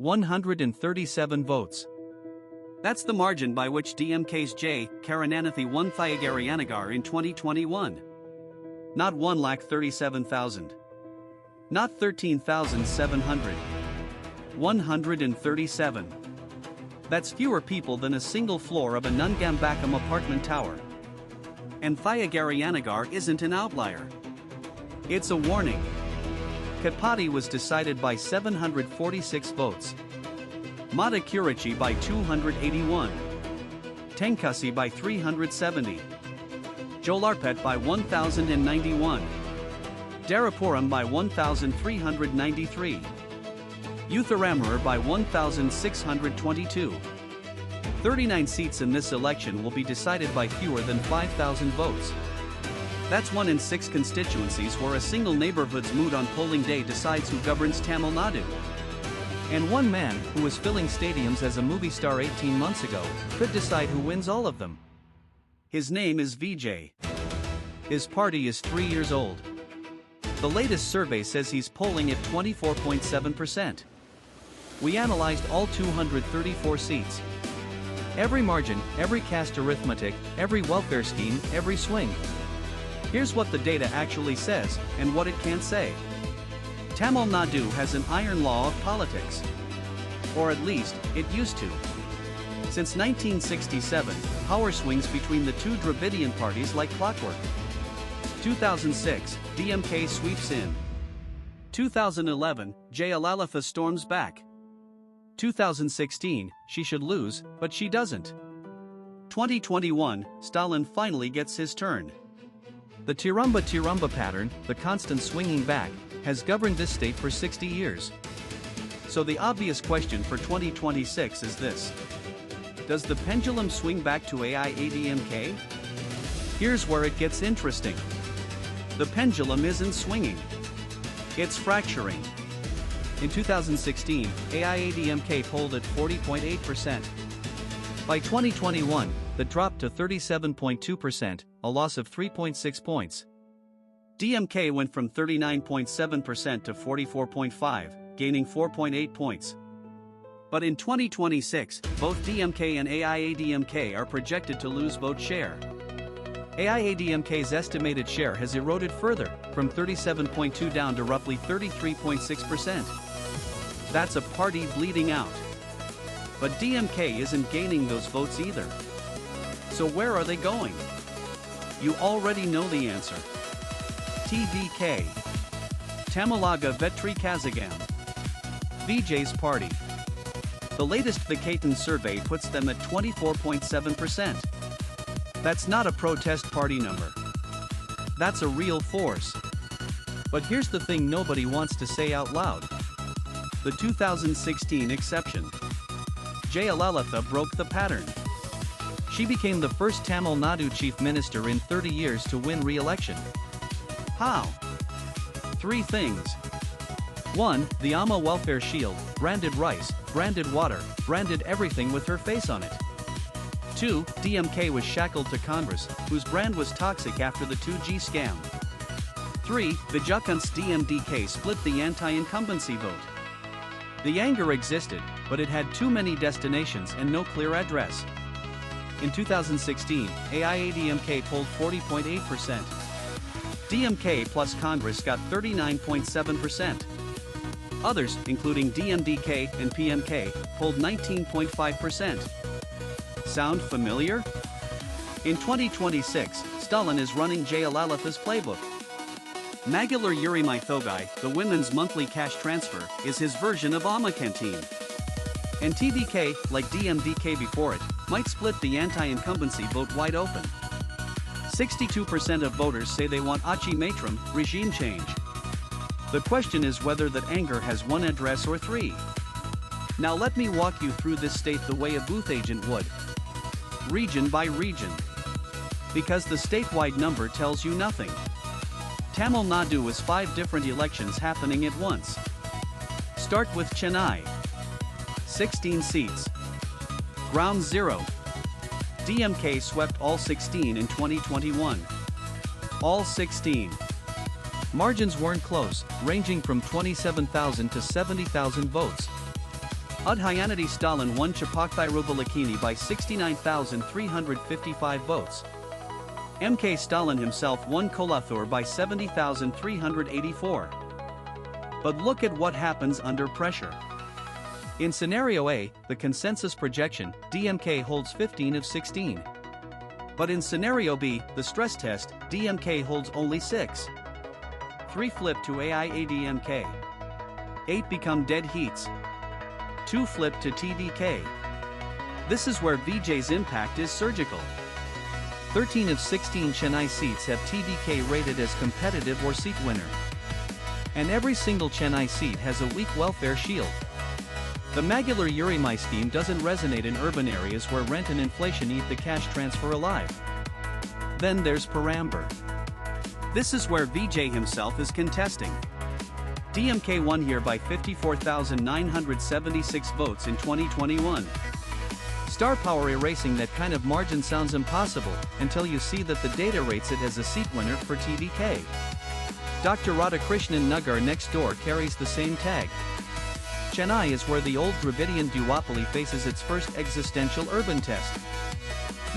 137 votes. That's the margin by which DMK's J. Karunanithy won Thiyagarayanagar in 2021. Not 1,37,000. Not 13,700. 137. That's fewer people than a single floor of a Nungambakam apartment tower. And Thiyagarayanagar isn't an outlier. It's a warning. Katpadi was decided by 746 votes. Madakurachi by 281. Tenkasi by 370. Jolarpet by 1,091. Darapuram by 1,393. Utharamur by 1,622. 39 seats in this election will be decided by fewer than 5,000 votes. That's 1 in 6 constituencies where a single neighborhood's mood on polling day decides who governs Tamil Nadu. And one man, who was filling stadiums as a movie star 18 months ago, could decide who wins all of them. His name is Vijay. His party is 3 years old. The latest survey says he's polling at 24.7%. We analyzed all 234 seats. Every margin, every caste arithmetic, every welfare scheme, every swing. Here's what the data actually says, and what it can't say. Tamil Nadu has an iron law of politics. Or at least, it used to. Since 1967, power swings between the two Dravidian parties like clockwork. 2006, DMK sweeps in. 2011, Jayalalitha storms back. 2016, she should lose, but she doesn't. 2021, Stalin finally gets his turn. The Tirumba pattern, the constant swinging back, has governed this state for 60 years. So the obvious question for 2026 is this. Does the pendulum swing back to AIADMK? Here's where it gets interesting. The pendulum isn't swinging. It's fracturing. In 2016, AIADMK polled at 40.8%. By 2021, that dropped to 37.2%, a loss of 3.6 points. DMK went from 39.7% to 44.5%, gaining 4.8 points. But in 2026, both DMK and AIADMK are projected to lose vote share. AIADMK's estimated share has eroded further, from 37.2% down to roughly 33.6%. That's a party bleeding out. But DMK isn't gaining those votes either. So where are they going? You already know the answer. TVK. Tamilaga Vettri Kazhagam. Vijay's party. The latest Vikatan Survey puts them at 24.7%. That's not a protest party number. That's a real force. But here's the thing nobody wants to say out loud. The 2016 exception. Jayalalitha broke the pattern. She became the first Tamil Nadu chief minister in 30 years to win re-election. How? 3 things. 1. The Amma welfare shield, branded rice, branded water, branded everything with her face on it. 2. DMK was shackled to Congress, whose brand was toxic after the 2G scam. 3. Vikatan DMDK split the anti-incumbency vote. The anger existed, but it had too many destinations and no clear address. In 2016, AIADMK polled 40.8%. DMK plus Congress got 39.7%. Others, including DMDK and PMK, polled 19.5%. Sound familiar? In 2026, Stalin is running Jayalalitha's playbook. Magular Yuri Mythogai, the women's monthly cash transfer, is his version of Amma Canteen. And TVK, like DMDK before it, might split the anti-incumbency vote wide open. 62% of voters say they want Achi Matram, regime change. The question is whether that anger has 1 address or 3. Now let me walk you through this state the way a booth agent would. Region by region. Because the statewide number tells you nothing. Tamil Nadu is 5 different elections happening at once. Start with Chennai. 16 seats. Ground Zero. DMK swept all 16 in 2021. All 16. Margins weren't close, ranging from 27,000 to 70,000 votes. Udhayanati Stalin won Chapakthai by 69,355 votes. MK Stalin himself won Kolathur by 70,384. But look at what happens under pressure. In Scenario A, the consensus projection, DMK holds 15 of 16. But in Scenario B, the stress test, DMK holds only 6. 3 flip to AIADMK. 8 become dead heats. 2 flip to TVK. This is where Vijay's impact is surgical. 13 of 16 Chennai seats have TVK rated as competitive or seat winner. And every single Chennai seat has a weak welfare shield. The Magular Urimai scheme doesn't resonate in urban areas where rent and inflation eat the cash transfer alive. Then there's Parambar. This is where Vijay himself is contesting. DMK won here by 54,976 votes in 2021. Star power erasing that kind of margin sounds impossible, until you see that the data rates it as a seat winner for TVK. Dr. Radhakrishnan Nagar next door carries the same tag. Chennai is where the old Dravidian duopoly faces its first existential urban test.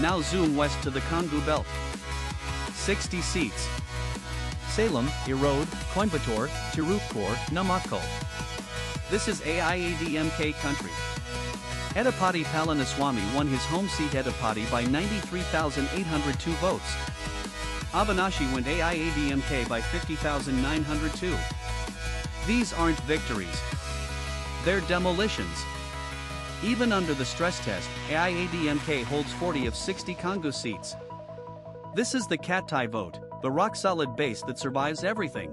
Now zoom west to the Kongu belt. 60 seats. Salem, Erode, Coimbatore, Tirupur, Namakkal. This is AIADMK country. Edapati Palaniswamy won his home seat Edapati by 93,802 votes. Avinashi went AIADMK by 50,902. These aren't victories. They're demolitions. Even under the stress test, AIADMK holds 40 of 60 Kongu seats. This is the Cat-tie vote, the rock-solid base that survives everything.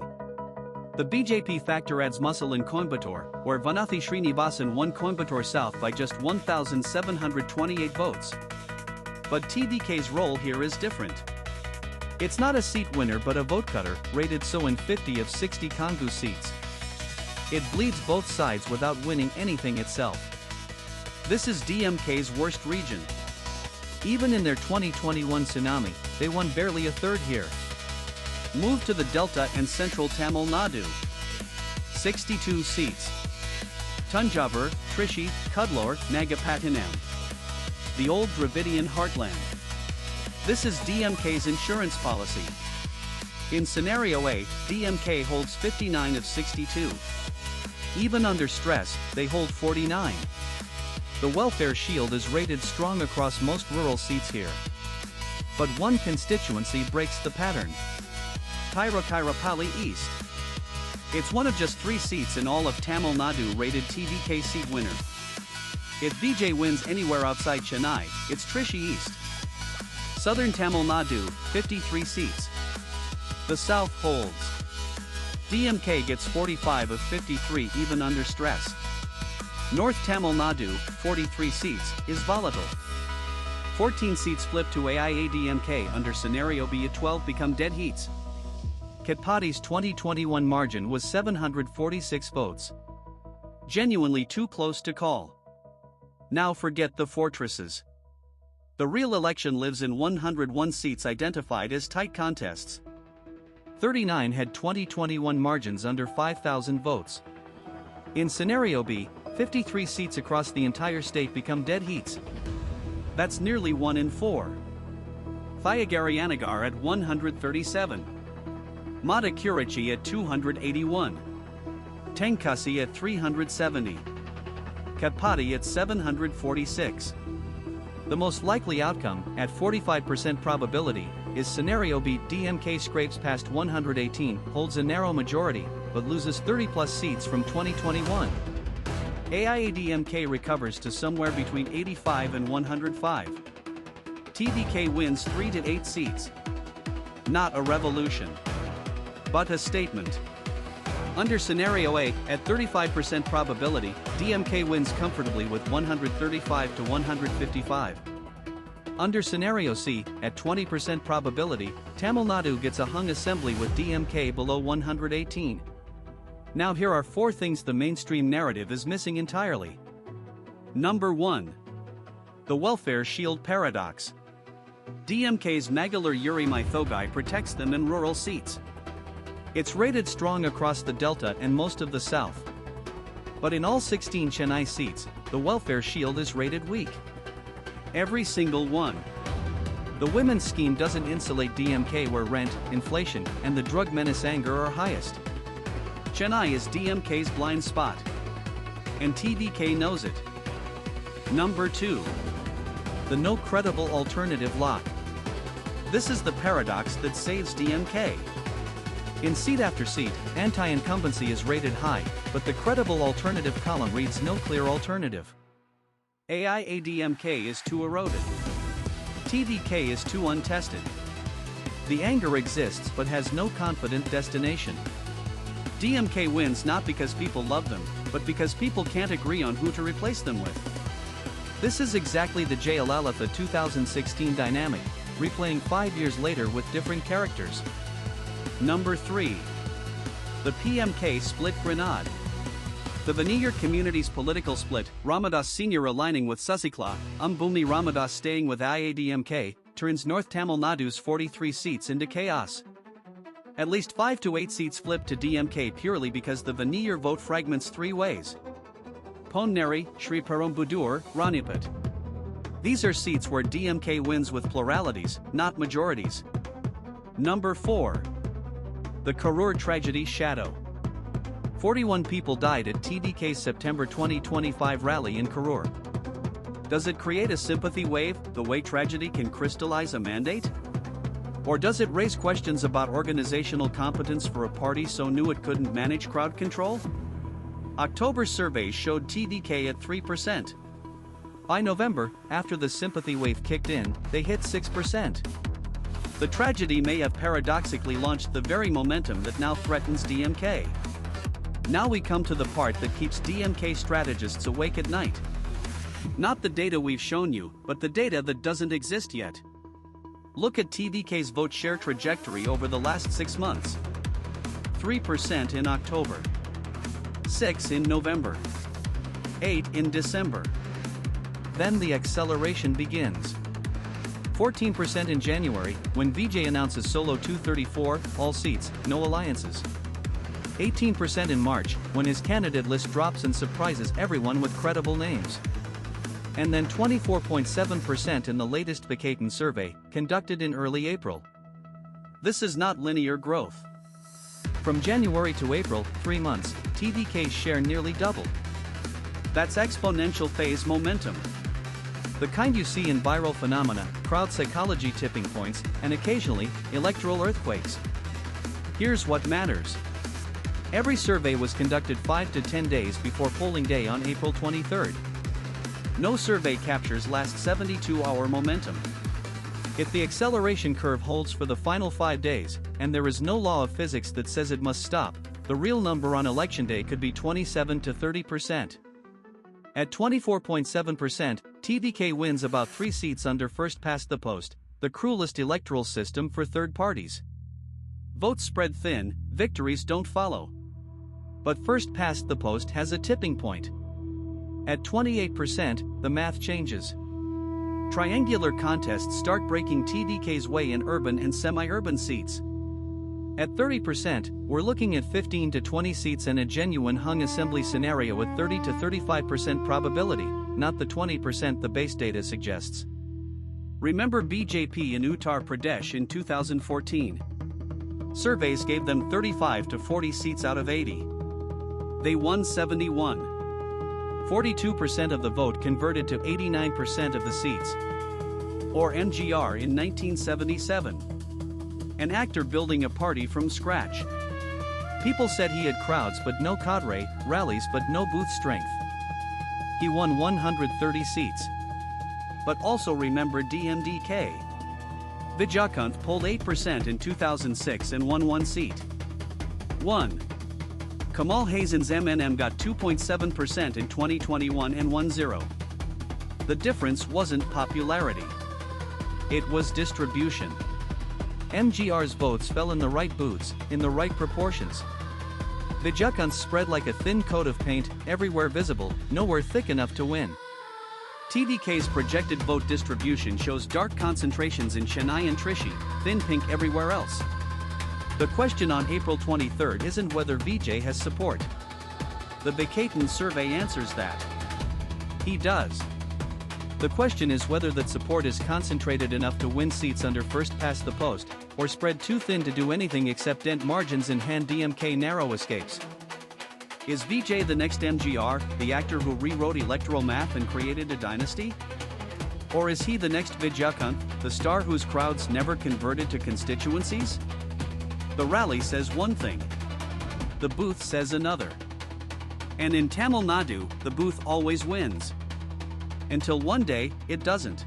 The BJP factor adds muscle in Coimbatore, where Vanathi Srinivasan won Coimbatore South by just 1,728 votes. But TVK's role here is different. It's not a seat winner but a vote cutter, rated so in 50 of 60 Kongu seats. It bleeds both sides without winning anything itself. This is DMK's worst region. Even in their 2021 tsunami, they won barely a third here. Move to the Delta and Central Tamil Nadu. 62 seats. Tanjavur, Trichy, Cuddalore, Nagapattinam. The old Dravidian heartland. This is DMK's insurance policy. In Scenario A, DMK holds 59 of 62. Even under stress, they hold 49. The welfare shield is rated strong across most rural seats here. But one constituency breaks the pattern. Tiruchirappalli East. It's one of just 3 seats in all of Tamil Nadu rated TVK seat winner. If Vijay wins anywhere outside Chennai, it's Trichy East. Southern Tamil Nadu, 53 seats. The South holds. DMK gets 45 of 53 even under stress. North Tamil Nadu, 43 seats, is volatile. 14 seats flip to AIADMK under Scenario B at 12 become dead heats. Katpadi's 2021 margin was 746 votes. Genuinely too close to call. Now forget the fortresses. The real election lives in 101 seats identified as tight contests. 39 had 2021 margins under 5,000 votes. In Scenario B, 53 seats across the entire state become dead heats. That's nearly 1 in 4. Thiyagarayanagar at 137. Madakurachi at 281. Tenkasi at 370. Katpadi at 746. The most likely outcome, at 45% probability, is Scenario B. DMK scrapes past 118, holds a narrow majority, but loses 30+ seats from 2021. AIADMK recovers to somewhere between 85 and 105. TVK wins 3 to 8 seats. Not a revolution, but a statement. Under Scenario A, at 35% probability, DMK wins comfortably with 135 to 155. Under Scenario C, at 20% probability, Tamil Nadu gets a hung assembly with DMK below 118. Now here are 4 things the mainstream narrative is missing entirely. Number 1. The welfare shield paradox. DMK's Magular Urimai Thogai protects them in rural seats. It's rated strong across the Delta and most of the South. But in all 16 Chennai seats, the welfare shield is rated weak. Every single one. The women's scheme doesn't insulate DMK where rent, inflation, and the drug menace anger are highest. Chennai is DMK's blind spot. And TVK knows it. Number 2. The no credible alternative lock. This is the paradox that saves DMK. In seat after seat, anti-incumbency is rated high, but the credible alternative column reads no clear alternative. AIADMK is too eroded. TVK is too untested. The anger exists but has no confident destination. DMK wins not because people love them, but because people can't agree on who to replace them with. This is exactly the Jayalalitha 2016 dynamic, replaying 5 years later with different characters. Number 3. The PMK split grenade. The Veneer community's political split, Ramadas Sr. aligning with Sasikla, Bhumi Ramadas staying with AIADMK, turns North Tamil Nadu's 43 seats into chaos. At least 5 to 8 seats flip to DMK purely because the Veneer vote fragments 3 ways. Ponneri, Sri Perumbudur, Ranipat. These are seats where DMK wins with pluralities, not majorities. Number 4. The Karur tragedy shadow. 41 people died at TVK's September 2025 rally in Karur. Does it create a sympathy wave, the way tragedy can crystallize a mandate? Or does it raise questions about organizational competence for a party so new it couldn't manage crowd control? October surveys showed TVK at 3%. By November, after the sympathy wave kicked in, they hit 6%. The tragedy may have paradoxically launched the very momentum that now threatens DMK. Now we come to the part that keeps DMK strategists awake at night. Not the data we've shown you, but the data that doesn't exist yet. Look at TVK's vote share trajectory over the last 6 months. 3% in October. 6% in November. 8% in December. Then the acceleration begins. 14% in January, when Vijay announces solo 234, all seats, no alliances. 18% in March, when his candidate list drops and surprises everyone with credible names. And then 24.7% in the latest Vikatan Survey, conducted in early April. This is not linear growth. From January to April, 3 months, TVK's share nearly doubled. That's exponential phase momentum. The kind you see in viral phenomena, crowd psychology tipping points, and occasionally, electoral earthquakes. Here's what matters. Every survey was conducted 5 to 10 days before polling day on April 23. No survey captures last 72-hour momentum. If the acceleration curve holds for the final 5 days, and there is no law of physics that says it must stop, the real number on election day could be 27 to 30%. At 24.7%, TVK wins about 3 seats under first past the post, the cruelest electoral system for third parties. Votes spread thin, victories don't follow. But first past the post has a tipping point. At 28%, the math changes. Triangular contests start breaking TVK's way in urban and semi-urban seats. At 30%, we're looking at 15 to 20 seats and a genuine hung assembly scenario with 30 to 35% probability, not the 20% the base data suggests. Remember BJP in Uttar Pradesh in 2014. Surveys gave them 35 to 40 seats out of 80. They won 71. 42% of the vote converted to 89% of the seats. Or MGR in 1977. An actor building a party from scratch. People said he had crowds but no cadre, rallies but no booth strength. He won 130 seats. But also remember DMDK. Vijayakanth polled 8% in 2006 and won 1 seat. 1. Kamal Hassan's MNM got 2.7% in 2021 and won 0. The difference wasn't popularity. It was distribution. MGR's votes fell in the right booths, in the right proportions. Vijayakanth spread like a thin coat of paint, everywhere visible, nowhere thick enough to win. TVK's projected vote distribution shows dark concentrations in Chennai and Trichy, thin pink everywhere else. The question on April 23 isn't whether Vijay has support. The Vikatan Survey answers that he does. The question is whether that support is concentrated enough to win seats under first past the post, or spread too thin to do anything except dent margins and hand DMK narrow escapes. Is Vijay the next MGR, the actor who rewrote electoral math and created a dynasty? Or is he the next Vikatan, the star whose crowds never converted to constituencies? The rally says one thing. The booth says another. And in Tamil Nadu, the booth always wins. Until one day, it doesn't.